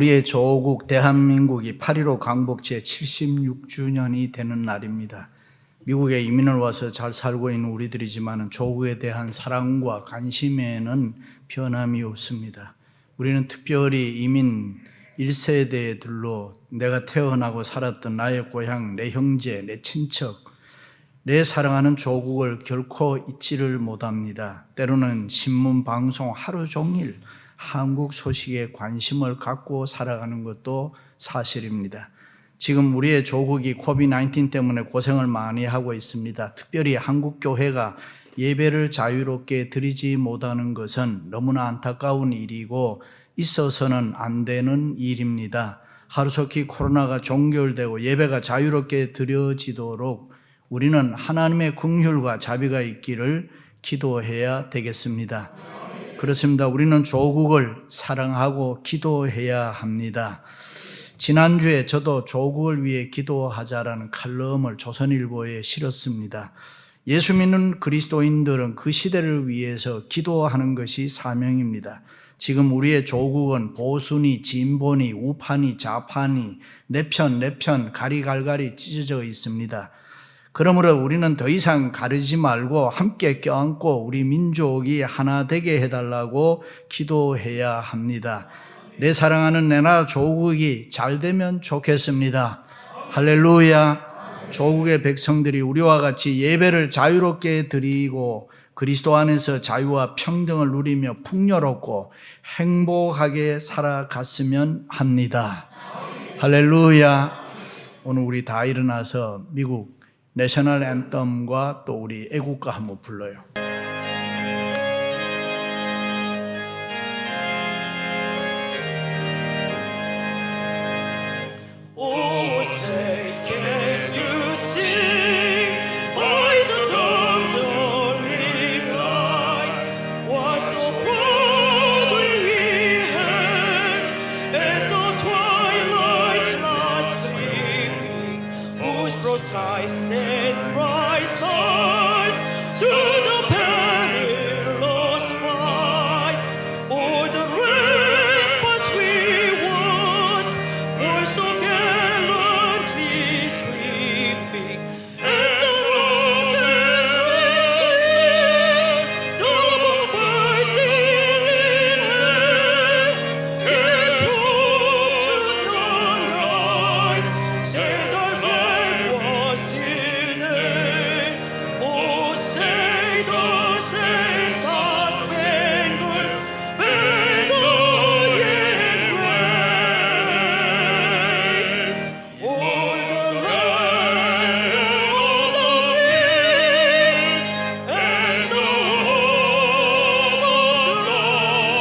우리의 조국 대한민국이 8.15 광복 제76주년이 되는 날입니다. 미국에 이민을 와서 잘 살고 있는 우리들이지만 조국에 대한 사랑과 관심에는 변함이 없습니다. 우리는 특별히 이민 1세대들로 내가 태어나고 살았던 나의 고향, 내 형제, 내 친척, 내 사랑하는 조국을 결코 잊지를 못합니다. 때로는 신문, 방송 하루 종일 한국 소식에 관심을 갖고 살아가는 것도 사실입니다. 지금 우리의 조국이 코비드-19 때문에 고생을 많이 하고 있습니다. 특별히 한국 교회가 예배를 자유롭게 드리지 못하는 것은 너무나 안타까운 일이고 있어서는 안 되는 일입니다. 하루속히 코로나가 종결되고 예배가 자유롭게 드려지도록 우리는 하나님의 긍휼과 자비가 있기를 기도해야 되겠습니다. 그렇습니다. 우리는 조국을 사랑하고 기도해야 합니다. 지난주에 저도 조국을 위해 기도하자라는 칼럼을 조선일보에 실었습니다. 예수 믿는 그리스도인들은 그 시대를 위해서 기도하는 것이 사명입니다. 지금 우리의 조국은 보수니 진보니 우파니 좌파니 내 편 가리갈갈이 찢어져 있습니다. 그러므로 우리는 더 이상 가르지 말고 함께 껴안고 우리 민족이 하나 되게 해달라고 기도해야 합니다. 내 사랑하는 내 나라 조국이 잘 되면 좋겠습니다. 할렐루야. 조국의 백성들이 우리와 같이 예배를 자유롭게 드리고 그리스도 안에서 자유와 평등을 누리며 풍요롭고 행복하게 살아갔으면 합니다. 할렐루야. 오늘 우리 다 일어나서 미국 내셔널 앤썸과 또 우리 애국가 한번 불러요. Oh, say, can you see by the dawn's early light what so proudly we hailed at the twilight's last gleaming, whose broad stripes and bright stars to the perilous fight, all the ramparts we once were so gallantly sweeping, and the rockets rising, double bursting in air, it proved to the night that our flag was still there. Oh, say does the star-spangled banner yet wave? All the land of the free and the home of the brave.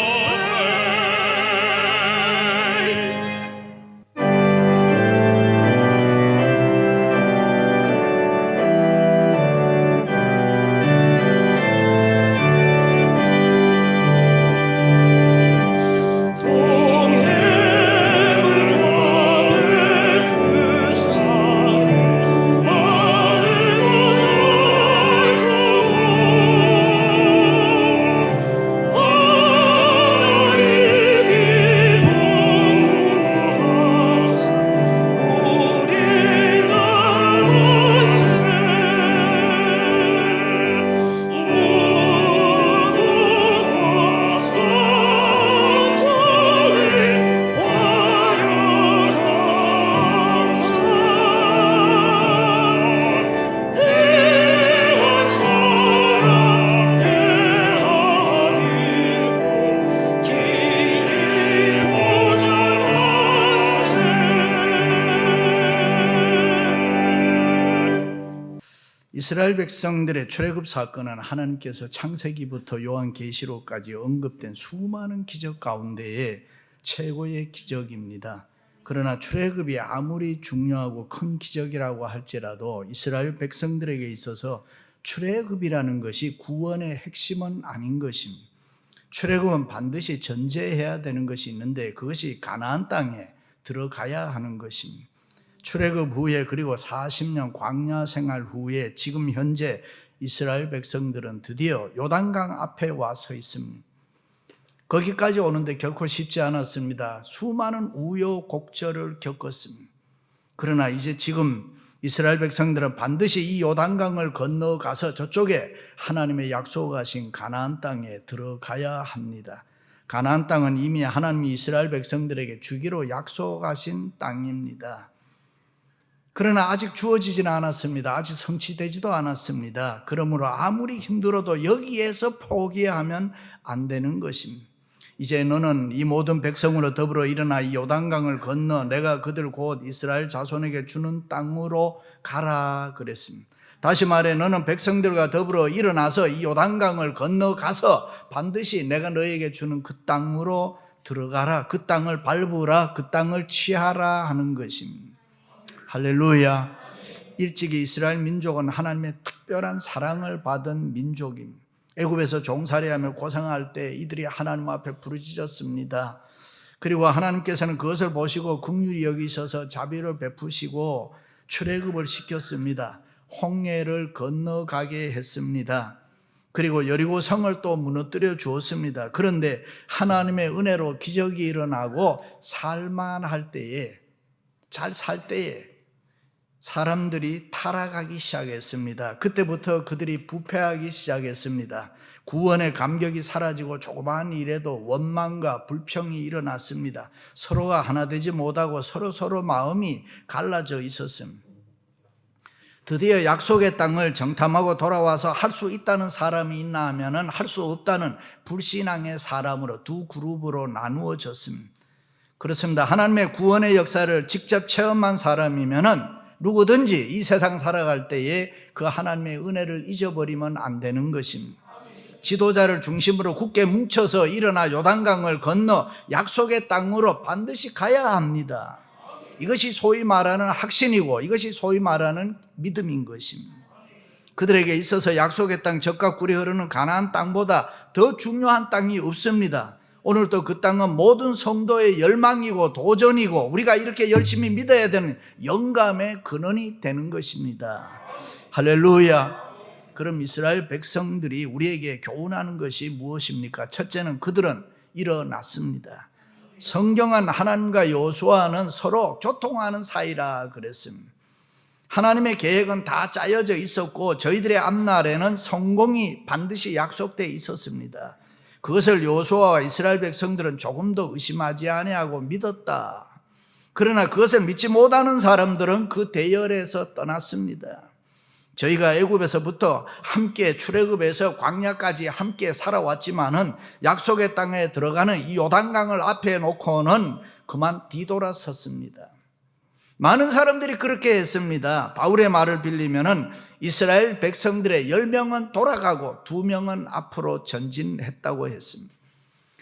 이스라엘 백성들의 출애굽 사건은 하나님께서 창세기부터 요한계시록까지 언급된 수많은 기적 가운데의 최고의 기적입니다. 그러나 출애굽이 아무리 중요하고 큰 기적이라고 할지라도 이스라엘 백성들에게 있어서 출애굽이라는 것이 구원의 핵심은 아닌 것입니다. 출애굽은 반드시 전제해야 되는 것이 있는데 그것이 가나안 땅에 들어가야 하는 것입니다. 출애굽 후에 그리고 40년 광야 생활 후에 지금 현재 이스라엘 백성들은 드디어 요단강 앞에 와 서 있습니다. 거기까지 오는데 결코 쉽지 않았습니다. 수많은 우여곡절을 겪었습니다. 그러나 이제 지금 이스라엘 백성들은 반드시 이 요단강을 건너가서 저쪽에 하나님의 약속하신 가나안 땅에 들어가야 합니다. 가나안 땅은 이미 하나님이 이스라엘 백성들에게 주기로 약속하신 땅입니다. 그러나 아직 주어지지는 않았습니다. 아직 성취되지도 않았습니다. 그러므로 아무리 힘들어도 여기에서 포기하면 안 되는 것입니다. 이제 너는 이 모든 백성으로 더불어 일어나 이 요단강을 건너 내가 그들 곧 이스라엘 자손에게 주는 땅으로 가라 그랬습니다. 다시 말해 너는 백성들과 더불어 일어나서 이 요단강을 건너가서 반드시 내가 너에게 주는 그 땅으로 들어가라. 그 땅을 밟으라. 그 땅을 취하라 하는 것입니다. 할렐루야. 일찍이 이스라엘 민족은 하나님의 특별한 사랑을 받은 민족입니다. 애굽에서 종살이하며 고생할 때 이들이 하나님 앞에 부르짖었습니다. 그리고 하나님께서는 그것을 보시고 긍휼히 여기셔서 자비를 베푸시고 출애굽을 시켰습니다. 홍해를 건너가게 했습니다. 그리고 여리고 성을 또 무너뜨려 주었습니다. 그런데 하나님의 은혜로 기적이 일어나고 살만할 때에, 잘 살 때에 사람들이 타락하기 시작했습니다. 그때부터 그들이 부패하기 시작했습니다. 구원의 감격이 사라지고 조그마한 일에도 원망과 불평이 일어났습니다. 서로가 하나 되지 못하고 서로 마음이 갈라져 있었습니다. 드디어 약속의 땅을 정탐하고 돌아와서 할 수 있다는 사람이 있나 하면은 할 수 없다는 불신앙의 사람으로 두 그룹으로 나누어졌습니다. 그렇습니다. 하나님의 구원의 역사를 직접 체험한 사람이면은 누구든지 이 세상 살아갈 때에 그 하나님의 은혜를 잊어버리면 안 되는 것입니다. 지도자를 중심으로 굳게 뭉쳐서 일어나 요단강을 건너 약속의 땅으로 반드시 가야 합니다. 이것이 소위 말하는 확신이고 이것이 소위 말하는 믿음인 것입니다. 그들에게 있어서 약속의 땅 적과 꿀이 흐르는 가나안 땅보다 더 중요한 땅이 없습니다. 오늘도 그 땅은 모든 성도의 열망이고 도전이고 우리가 이렇게 열심히 믿어야 되는 영감의 근원이 되는 것입니다. 할렐루야. 그럼 이스라엘 백성들이 우리에게 교훈하는 것이 무엇입니까? 첫째는 그들은 일어났습니다. 성경은 하나님과 여호수아는 서로 교통하는 사이라 그랬습니다. 하나님의 계획은 다 짜여져 있었고 저희들의 앞날에는 성공이 반드시 약속되어 있었습니다. 그것을 여호수아와 이스라엘 백성들은 조금도 의심하지 아니하고 믿었다. 그러나 그것을 믿지 못하는 사람들은 그 대열에서 떠났습니다. 저희가 애굽에서부터 함께 출애굽에서 광야까지 함께 살아왔지만은 약속의 땅에 들어가는 이 요단강을 앞에 놓고는 그만 뒤돌아섰습니다. 많은 사람들이 그렇게 했습니다. 바울의 말을 빌리면은 이스라엘 백성들의 10명은 돌아가고 2명은 앞으로 전진했다고 했습니다.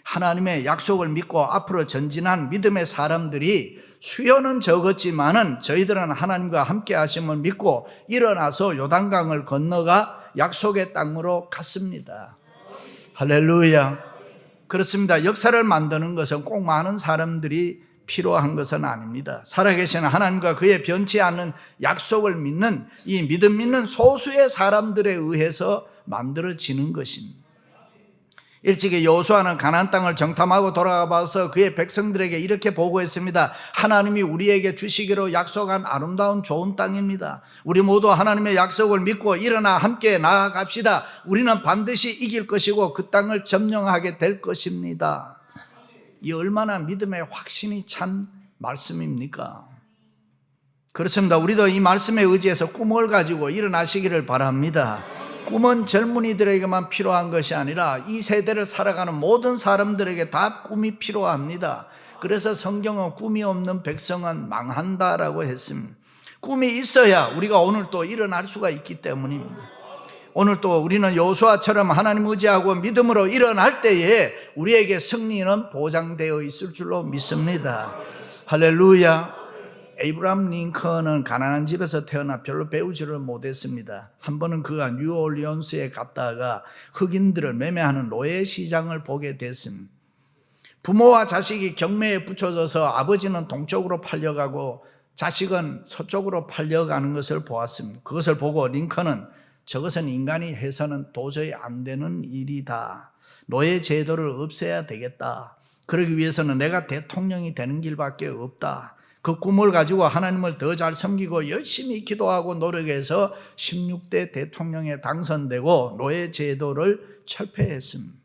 하나님의 약속을 믿고 앞으로 전진한 믿음의 사람들이 수요는 적었지만은 저희들은 하나님과 함께 하심을 믿고 일어나서 요단강을 건너가 약속의 땅으로 갔습니다. 할렐루야. 그렇습니다. 역사를 만드는 것은 꼭 많은 사람들이 필요한 것은 아닙니다. 살아계신 하나님과 그의 변치 않는 약속을 믿는 이 믿음 있는 소수의 사람들에 의해서 만들어지는 것입니다. 일찍이 여호수아는 가나안 땅을 정탐하고 돌아가봐서 그의 백성들에게 이렇게 보고했습니다. 하나님이 우리에게 주시기로 약속한 아름다운 좋은 땅입니다. 우리 모두 하나님의 약속을 믿고 일어나 함께 나아갑시다. 우리는 반드시 이길 것이고 그 땅을 점령하게 될 것입니다. 이 얼마나 믿음의 확신이 찬 말씀입니까? 그렇습니다. 우리도 이 말씀에 의지해서 꿈을 가지고 일어나시기를 바랍니다. 꿈은 젊은이들에게만 필요한 것이 아니라 이 세대를 살아가는 모든 사람들에게 다 꿈이 필요합니다. 그래서 성경은 꿈이 없는 백성은 망한다라고 했습니다. 꿈이 있어야 우리가 오늘 또 일어날 수가 있기 때문입니다. 오늘 또 우리는 여호수아처럼 하나님 의지하고 믿음으로 일어날 때에 우리에게 승리는 보장되어 있을 줄로 믿습니다. 할렐루야. 에이브라함 링컨은 가난한 집에서 태어나 별로 배우지를 못했습니다. 한 번은 그가 뉴올리언스에 갔다가 흑인들을 매매하는 노예 시장을 보게 됐습니다. 부모와 자식이 경매에 붙여져서 아버지는 동쪽으로 팔려가고 자식은 서쪽으로 팔려가는 것을 보았습니다. 그것을 보고 링컨은 저것은 인간이 해서는 도저히 안 되는 일이다. 노예 제도를 없애야 되겠다. 그러기 위해서는 내가 대통령이 되는 길밖에 없다. 그 꿈을 가지고 하나님을 더 잘 섬기고 열심히 기도하고 노력해서 16대 대통령에 당선되고 노예 제도를 철폐했습니다.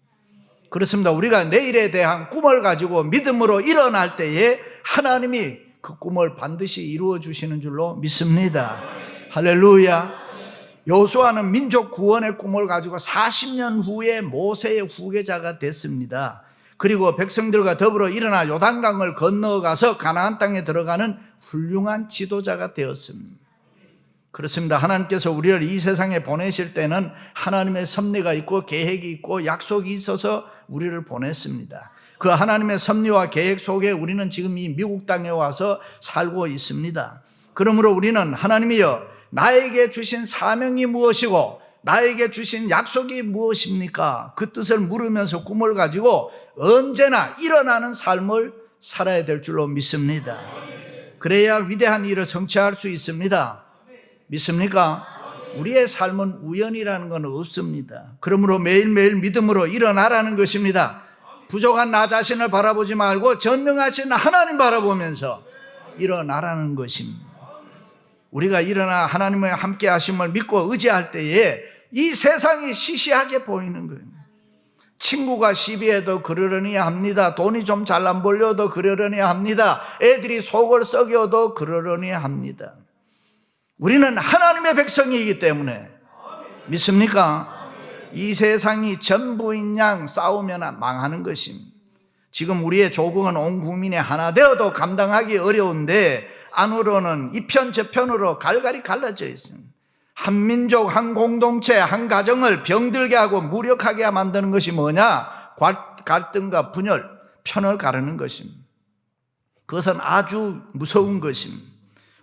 그렇습니다. 우리가 내일에 대한 꿈을 가지고 믿음으로 일어날 때에 하나님이 그 꿈을 반드시 이루어 주시는 줄로 믿습니다. 할렐루야. 여호수아는 민족 구원의 꿈을 가지고 40년 후에 모세의 후계자가 됐습니다. 그리고 백성들과 더불어 일어나 요단강을 건너가서 가나안 땅에 들어가는 훌륭한 지도자가 되었습니다. 그렇습니다. 하나님께서 우리를 이 세상에 보내실 때는 하나님의 섭리가 있고 계획이 있고 약속이 있어서 우리를 보냈습니다. 그 하나님의 섭리와 계획 속에 우리는 지금 이 미국 땅에 와서 살고 있습니다. 그러므로 우리는 하나님이여 나에게 주신 사명이 무엇이고 나에게 주신 약속이 무엇입니까? 그 뜻을 물으면서 꿈을 가지고 언제나 일어나는 삶을 살아야 될 줄로 믿습니다. 그래야 위대한 일을 성취할 수 있습니다. 믿습니까? 우리의 삶은 우연이라는 건 없습니다. 그러므로 매일매일 믿음으로 일어나라는 것입니다. 부족한 나 자신을 바라보지 말고 전능하신 하나님 바라보면서 일어나라는 것입니다. 우리가 일어나 하나님의 함께 하심을 믿고 의지할 때에 이 세상이 시시하게 보이는 거예요. 친구가 시비해도 그러려니 합니다. 돈이 좀 잘 안 벌려도 그러려니 합니다. 애들이 속을 썩여도 그러려니 합니다. 우리는 하나님의 백성이기 때문에 믿습니까? 이 세상이 전부인 양 싸우면 망하는 것입니다. 지금 우리의 조국은 온 국민이 하나 되어도 감당하기 어려운데 안으로는 이편 저편으로 갈갈이 갈라져 있습니다. 한 민족, 한 공동체, 한 가정을 병들게 하고 무력하게 만드는 것이 뭐냐? 갈등과 분열, 편을 가르는 것입니다. 그것은 아주 무서운 것입니다.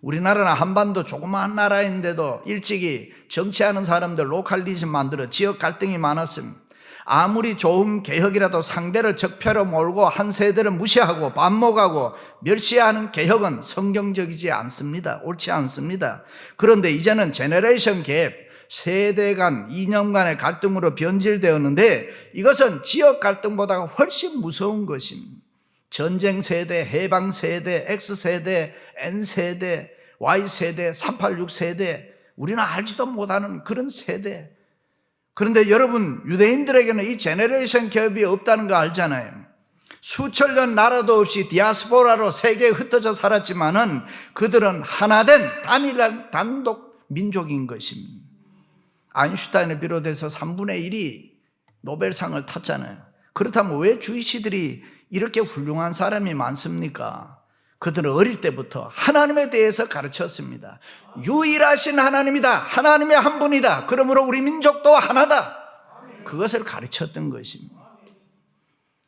우리나라는 한반도 조그마한 나라인데도 일찍이 정치하는 사람들 로컬리즘 만들어 지역 갈등이 많았습니다. 아무리 좋은 개혁이라도 상대를 적폐로 몰고 한 세대를 무시하고 반목하고 멸시하는 개혁은 성경적이지 않습니다. 옳지 않습니다. 그런데 이제는 제너레이션 갭, 세대 간, 이념 간의 갈등으로 변질되었는데 이것은 지역 갈등보다 훨씬 무서운 것입니다. 전쟁 세대, 해방 세대, X세대, N세대, Y세대, 386 세대, 우리는 알지도 못하는 그런 세대. 그런데 여러분, 유대인들에게는 이 제너레이션 갭이 없다는 거 알잖아요. 수천 년 나라도 없이 디아스포라로 세계에 흩어져 살았지만은 그들은 하나된 단일한 단독 민족인 것입니다. 아인슈타인을 비롯해서 3분의 1이 노벨상을 탔잖아요. 그렇다면 왜 주이시들이 이렇게 훌륭한 사람이 많습니까? 그들은 어릴 때부터 하나님에 대해서 가르쳤습니다. 유일하신 하나님이다. 하나님의 한 분이다. 그러므로 우리 민족도 하나다. 그것을 가르쳤던 것입니다.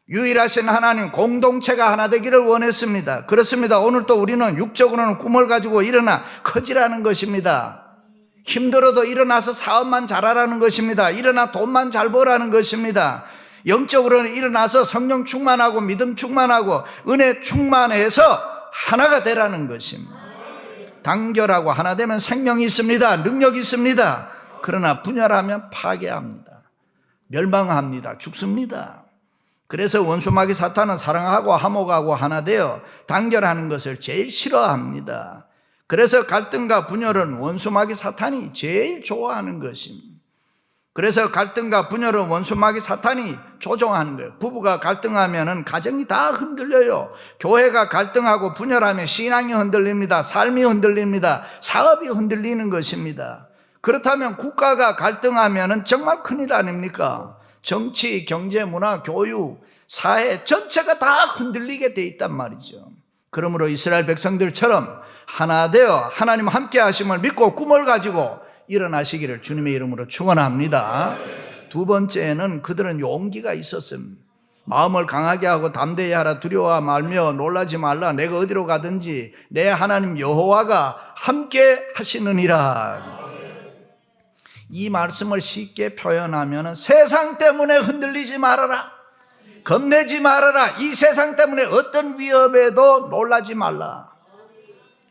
유일하신 하나님, 공동체가 하나 되기를 원했습니다. 그렇습니다. 오늘 또 우리는 육적으로는 꿈을 가지고 일어나 커지라는 것입니다. 힘들어도 일어나서 사업만 잘하라는 것입니다. 일어나 돈만 잘 벌라는 것입니다. 영적으로는 일어나서 성령 충만하고 믿음 충만하고 은혜 충만해서 하나가 되라는 것입니다. 단결하고 하나 되면 생명이 있습니다. 능력이 있습니다. 그러나 분열하면 파괴합니다. 멸망합니다. 죽습니다. 그래서 원수마귀 사탄은 사랑하고 화목하고 하나 되어 단결하는 것을 제일 싫어합니다. 그래서 갈등과 분열은 원수마귀 사탄이 제일 좋아하는 것입니다. 그래서 갈등과 분열은 원수마귀 사탄이 조종하는 거예요. 부부가 갈등하면 가정이 다 흔들려요. 교회가 갈등하고 분열하면 신앙이 흔들립니다. 삶이 흔들립니다. 사업이 흔들리는 것입니다. 그렇다면 국가가 갈등하면 정말 큰일 아닙니까? 정치, 경제, 문화, 교육, 사회 전체가 다 흔들리게 돼 있단 말이죠. 그러므로 이스라엘 백성들처럼 하나 되어 하나님 함께 하심을 믿고 꿈을 가지고 일어나시기를 주님의 이름으로 축원합니다. 두 번째는 그들은 용기가 있었습니다. 마음을 강하게 하고 담대히 하라. 두려워 말며 놀라지 말라. 내가 어디로 가든지 내 하나님 여호와가 함께 하시느니라. 이 말씀을 쉽게 표현하면 세상 때문에 흔들리지 말아라. 겁내지 말아라. 이 세상 때문에 어떤 위협에도 놀라지 말라.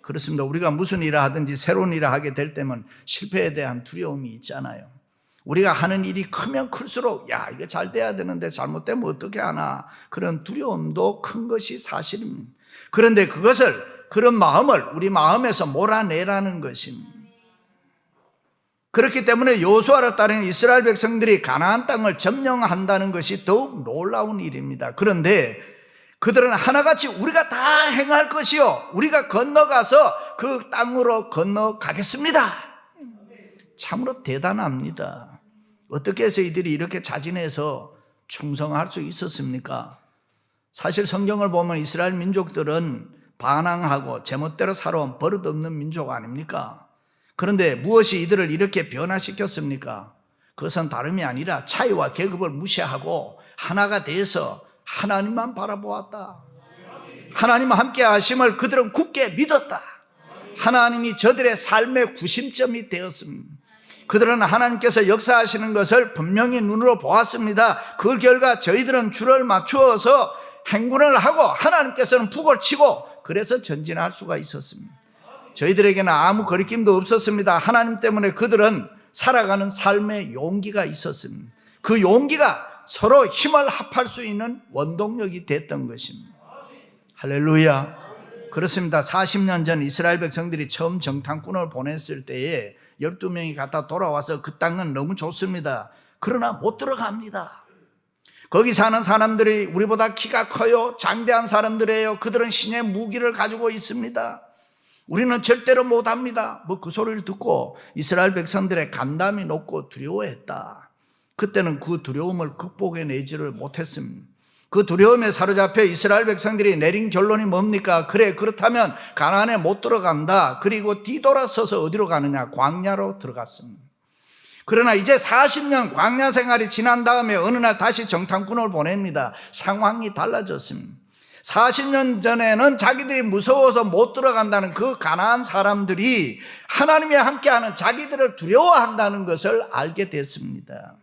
그렇습니다. 우리가 무슨 일을 하든지 새로운 일을 하게 될 때면 실패에 대한 두려움이 있잖아요. 우리가 하는 일이 크면 클수록 야, 이거 잘 돼야 되는데 잘못되면 어떻게 하나, 그런 두려움도 큰 것이 사실입니다. 그런데 그런 마음을 우리 마음에서 몰아내라는 것입니다. 그렇기 때문에 여호수아를 따르는 이스라엘 백성들이 가나안 땅을 점령한다는 것이 더욱 놀라운 일입니다. 그런데 그들은 하나같이 우리가 다 행할 것이요, 우리가 건너가서 그 땅으로 건너가겠습니다. 참으로 대단합니다. 어떻게 해서 이들이 이렇게 자진해서 충성할 수 있었습니까? 사실 성경을 보면 이스라엘 민족들은 반항하고 제멋대로 살아온 버릇없는 민족 아닙니까? 그런데 무엇이 이들을 이렇게 변화시켰습니까? 그것은 다름이 아니라 차이와 계급을 무시하고 하나가 돼서 하나님만 바라보았다. 하나님 함께 하심을 그들은 굳게 믿었다. 하나님이 저들의 삶의 구심점이 되었습니다. 그들은 하나님께서 역사하시는 것을 분명히 눈으로 보았습니다. 그 결과 저희들은 줄을 맞추어서 행군을 하고 하나님께서는 북을 치고, 그래서 전진할 수가 있었습니다. 저희들에게는 아무 거리낌도 없었습니다. 하나님 때문에 그들은 살아가는 삶의 용기가 있었습니다. 그 용기가 서로 힘을 합할 수 있는 원동력이 됐던 것입니다. 할렐루야. 그렇습니다. 40년 전 이스라엘 백성들이 처음 정탐꾼을 보냈을 때에 12명이 갔다 돌아와서 그 땅은 너무 좋습니다. 그러나 못 들어갑니다. 거기 사는 사람들이 우리보다 키가 커요, 장대한 사람들이에요. 그들은 신의 무기를 가지고 있습니다. 우리는 절대로 못합니다. 그 소리를 듣고 이스라엘 백성들의 간담이 높고 두려워했다. 그때는 그 두려움을 극복해내지를 못했습니다. 그 두려움에 사로잡혀 이스라엘 백성들이 내린 결론이 뭡니까? 그래, 그렇다면 가나안에 못 들어간다. 그리고 뒤돌아서서 어디로 가느냐? 광야로 들어갔습니다. 그러나 이제 40년 광야 생활이 지난 다음에 어느 날 다시 정탐꾼을 보냅니다. 상황이 달라졌습니다. 40년 전에는 자기들이 무서워서 못 들어간다는 그 가나안 사람들이 하나님이 함께하는 자기들을 두려워한다는 것을 알게 됐습니다.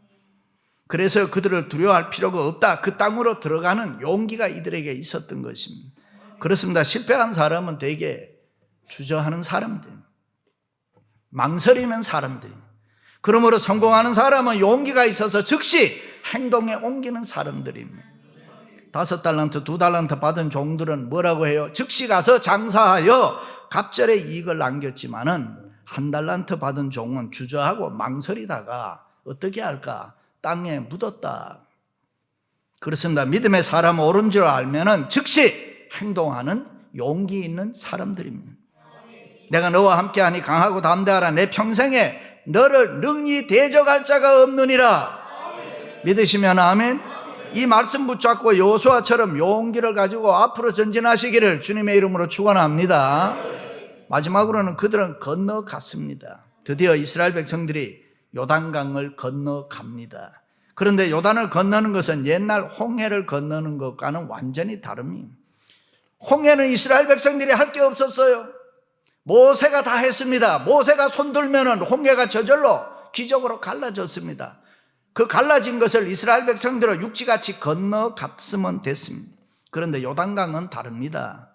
그래서 그들을 두려워할 필요가 없다. 그 땅으로 들어가는 용기가 이들에게 있었던 것입니다. 그렇습니다. 실패한 사람은 대개 주저하는 사람들, 망설이는 사람들. 그러므로 성공하는 사람은 용기가 있어서 즉시 행동에 옮기는 사람들입니다. 5달란트, 2달란트 받은 종들은 뭐라고 해요? 즉시 가서 장사하여 갑절의 이익을 남겼지만은 1달란트 받은 종은 주저하고 망설이다가 어떻게 할까? 땅에 묻었다. 그렇습니다. 믿음의 사람 옳은 줄 알면은 즉시 행동하는 용기 있는 사람들입니다. 내가 너와 함께하니 강하고 담대하라. 내 평생에 너를 능히 대적할 자가 없느니라. 믿으시면 아멘. 이 말씀 붙잡고 여호수아처럼 용기를 가지고 앞으로 전진하시기를 주님의 이름으로 축원합니다. 마지막으로는 그들은 건너갔습니다. 드디어 이스라엘 백성들이 요단강을 건너갑니다. 그런데 요단을 건너는 것은 옛날 홍해를 건너는 것과는 완전히 다릅니다. 홍해는 이스라엘 백성들이 할 게 없었어요. 모세가 다 했습니다. 모세가 손들면은 홍해가 저절로 기적으로 갈라졌습니다. 그 갈라진 것을 이스라엘 백성들은 육지같이 건너갔으면 됐습니다. 그런데 요단강은 다릅니다.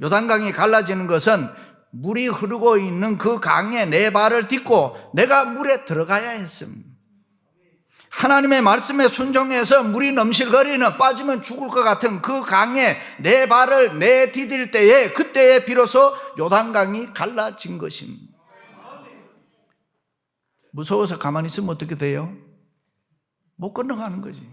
요단강이 갈라지는 것은 물이 흐르고 있는 그 강에 내 발을 딛고 내가 물에 들어가야 했습니다. 하나님의 말씀에 순종해서 물이 넘실거리는, 빠지면 죽을 것 같은 그 강에 내 발을 내디딜 때에, 그때에 비로소 요단강이 갈라진 것입니다. 무서워서 가만히 있으면 어떻게 돼요? 못 건너가는 거지.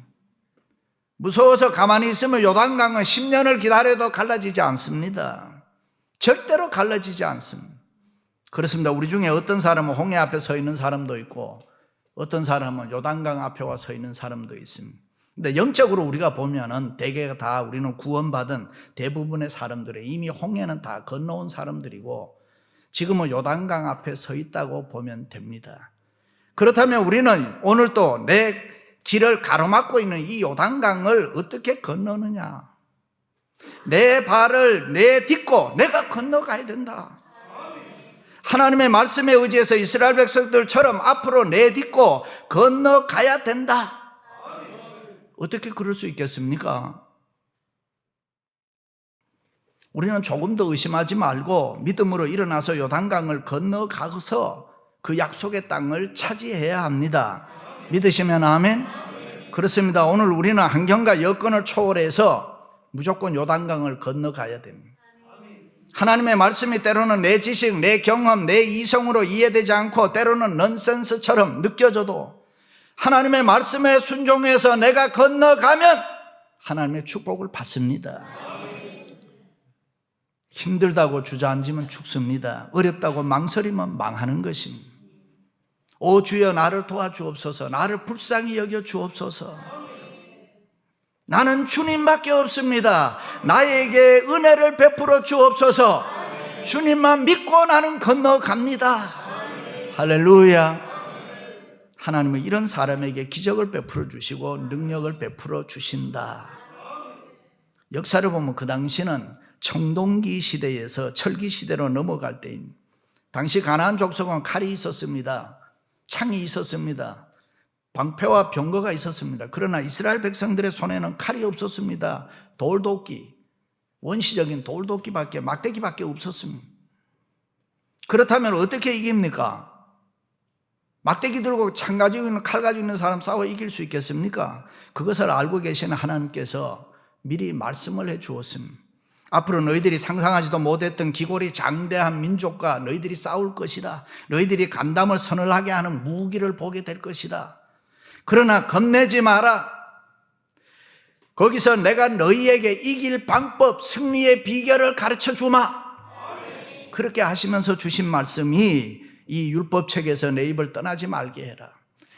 무서워서 가만히 있으면 요단강은 10년을 기다려도 갈라지지 않습니다. 절대로 갈라지지 않습니다. 그렇습니다. 우리 중에 어떤 사람은 홍해 앞에 서 있는 사람도 있고 어떤 사람은 요단강 앞에 와 서 있는 사람도 있습니다. 근데 영적으로 우리가 보면은 대개가 다 우리는 구원받은 대부분의 사람들이 이미 홍해는 다 건너온 사람들이고 지금은 요단강 앞에 서 있다고 보면 됩니다. 그렇다면 우리는 오늘 또 내 길을 가로막고 있는 이 요단강을 어떻게 건너느냐? 내 발을 내딛고 내가 건너가야 된다. 하나님의 말씀에 의지해서 이스라엘 백성들처럼 앞으로 내딛고 건너가야 된다. 어떻게 그럴 수 있겠습니까? 우리는 조금 더 의심하지 말고 믿음으로 일어나서 요단강을 건너가서 그 약속의 땅을 차지해야 합니다. 믿으시면 아멘? 그렇습니다. 오늘 우리는 환경과 여건을 초월해서 무조건 요단강을 건너가야 됩니다. 하나님의 말씀이 때로는 내 지식, 내 경험, 내 이성으로 이해되지 않고 때로는 넌센스처럼 느껴져도 하나님의 말씀에 순종해서 내가 건너가면 하나님의 축복을 받습니다. 힘들다고 주저앉으면 죽습니다. 어렵다고 망설이면 망하는 것입니다. 오 주여 나를 도와주옵소서. 나를 불쌍히 여겨 주옵소서. 나는 주님밖에 없습니다. 나에게 은혜를 베풀어 주옵소서. 주님만 믿고 나는 건너갑니다. 할렐루야. 하나님은 이런 사람에게 기적을 베풀어 주시고 능력을 베풀어 주신다. 역사를 보면 그 당시는 청동기 시대에서 철기 시대로 넘어갈 때입니다. 당시 가나안 족속은 칼이 있었습니다. 창이 있었습니다. 방패와 병거가 있었습니다. 그러나 이스라엘 백성들의 손에는 칼이 없었습니다. 돌도끼, 원시적인 돌도끼밖에, 막대기밖에 없었습니다. 그렇다면 어떻게 이깁니까? 막대기 들고 창 가지고 있는, 칼 가지고 있는 사람 싸워 이길 수 있겠습니까? 그것을 알고 계시는 하나님께서 미리 말씀을 해 주었습니다. 앞으로 너희들이 상상하지도 못했던 기골이 장대한 민족과 너희들이 싸울 것이다. 너희들이 간담을 서늘하게 하는 무기를 보게 될 것이다. 그러나 겁내지 마라. 거기서 내가 너희에게 이길 방법, 승리의 비결을 가르쳐 주마. 그렇게 하시면서 주신 말씀이 이 율법책에서 내 입을 떠나지 말게 해라.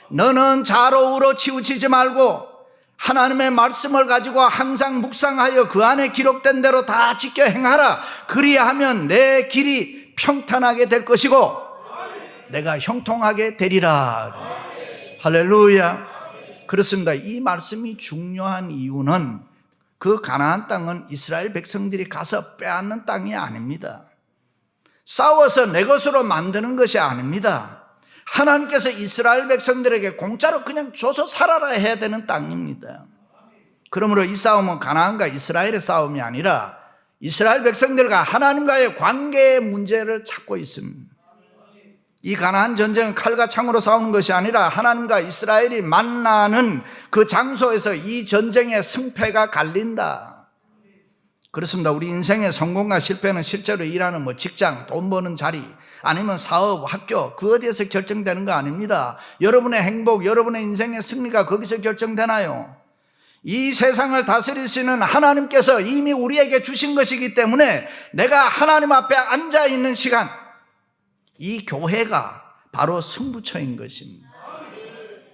너는 좌로우로 치우치지 말고 하나님의 말씀을 가지고 항상 묵상하여 그 안에 기록된 대로 다 지켜 행하라. 그리하면 내 길이 평탄하게 될 것이고 내가 형통하게 되리라. 할렐루야. 그렇습니다. 이 말씀이 중요한 이유는 그 가나안 땅은 이스라엘 백성들이 가서 빼앗는 땅이 아닙니다. 싸워서 내 것으로 만드는 것이 아닙니다. 하나님께서 이스라엘 백성들에게 공짜로 그냥 줘서 살아라 해야 되는 땅입니다. 그러므로 이 싸움은 가나안과 이스라엘의 싸움이 아니라 이스라엘 백성들과 하나님과의 관계의 문제를 찾고 있습니다. 이 가나안 전쟁은 칼과 창으로 싸우는 것이 아니라 하나님과 이스라엘이 만나는 그 장소에서 이 전쟁의 승패가 갈린다. 그렇습니다. 우리 인생의 성공과 실패는 실제로 일하는 직장, 돈 버는 자리, 아니면 사업, 학교, 그 어디에서 결정되는 거 아닙니다. 여러분의 행복, 여러분의 인생의 승리가 거기서 결정되나요? 이 세상을 다스리시는 하나님께서 이미 우리에게 주신 것이기 때문에 내가 하나님 앞에 앉아 있는 시간, 이 교회가 바로 승부처인 것입니다.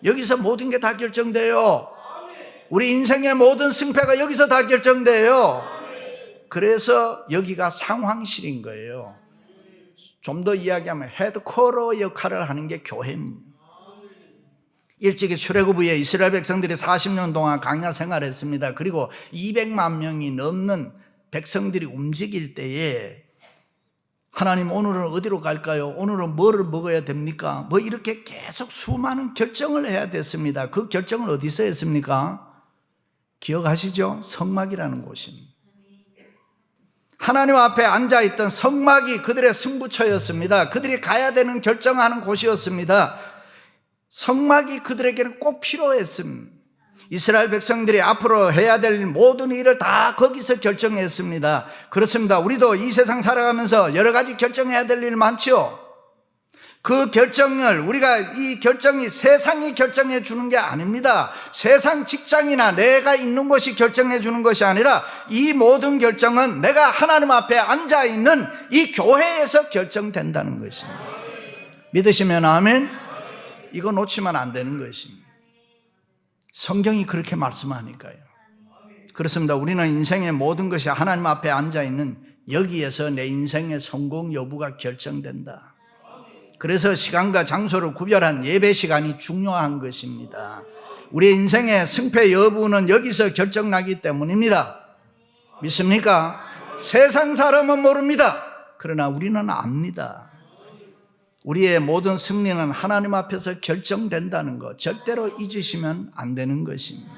여기서 모든 게 다 결정돼요. 우리 인생의 모든 승패가 여기서 다 결정돼요. 그래서 여기가 상황실인 거예요. 좀 더 이야기하면 헤드쿼터 역할을 하는 게 교회입니다. 일찍이 출애굽 후에 이스라엘 백성들이 40년 동안 광야 생활했습니다. 그리고 200만 명이 넘는 백성들이 움직일 때에 하나님 오늘은 어디로 갈까요? 오늘은 뭐를 먹어야 됩니까? 이렇게 계속 수많은 결정을 해야 됐습니다. 그 결정을 어디서 했습니까? 기억하시죠? 성막이라는 곳입니다. 하나님 앞에 앉아있던 성막이 그들의 승부처였습니다. 그들이 가야 되는 결정하는 곳이었습니다. 성막이 그들에게는 꼭 필요했습니다. 이스라엘 백성들이 앞으로 해야 될 모든 일을 다 거기서 결정했습니다. 그렇습니다. 우리도 이 세상 살아가면서 여러 가지 결정해야 될 일 많죠. 그 결정을 이 결정이 세상이 결정해 주는 게 아닙니다. 세상 직장이나 내가 있는 곳이 결정해 주는 것이 아니라 이 모든 결정은 내가 하나님 앞에 앉아 있는 이 교회에서 결정된다는 것입니다. 믿으시면 아멘? 이거 놓치면 안 되는 것입니다. 성경이 그렇게 말씀하니까요. 그렇습니다. 우리는 인생의 모든 것이 하나님 앞에 앉아 있는 여기에서 내 인생의 성공 여부가 결정된다. 그래서 시간과 장소를 구별한 예배 시간이 중요한 것입니다. 우리 인생의 승패 여부는 여기서 결정나기 때문입니다. 믿습니까? 세상 사람은 모릅니다. 그러나 우리는 압니다. 우리의 모든 승리는 하나님 앞에서 결정된다는 것 절대로 잊으시면 안 되는 것입니다.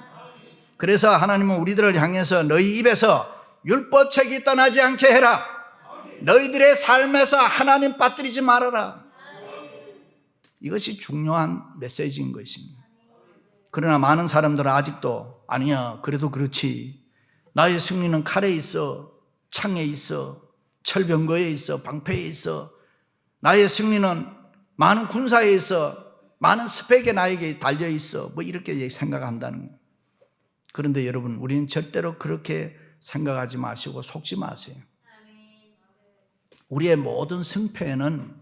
그래서 하나님은 우리들을 향해서 너희 입에서 율법책이 떠나지 않게 해라. 너희들의 삶에서 하나님 빠뜨리지 말아라. 이것이 중요한 메시지인 것입니다. 그러나 많은 사람들은 아직도 아니야, 그래도 그렇지. 나의 승리는 칼에 있어, 창에 있어, 철병거에 있어, 방패에 있어. 나의 승리는 많은 군사에 있어, 많은 스펙에 나에게 달려 있어. 뭐 이렇게 생각한다는 거예요. 그런데 여러분, 우리는 절대로 그렇게 생각하지 마시고 속지 마세요. 우리의 모든 승패는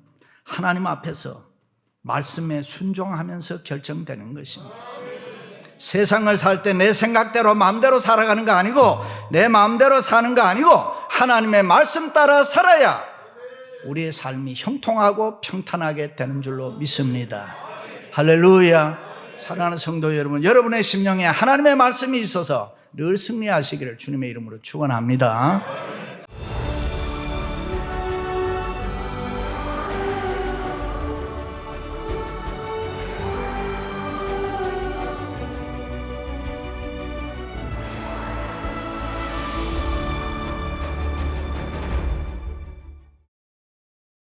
하나님 앞에서 말씀에 순종하면서 결정되는 것입니다. 세상을 살 때 내 생각대로 마음대로 살아가는 거 아니고, 내 마음대로 사는 거 아니고, 하나님의 말씀 따라 살아야 우리의 삶이 형통하고 평탄하게 되는 줄로 믿습니다. 할렐루야. 사랑하는 성도 여러분, 여러분의 심령에 하나님의 말씀이 있어서 늘 승리하시기를 주님의 이름으로 축원합니다.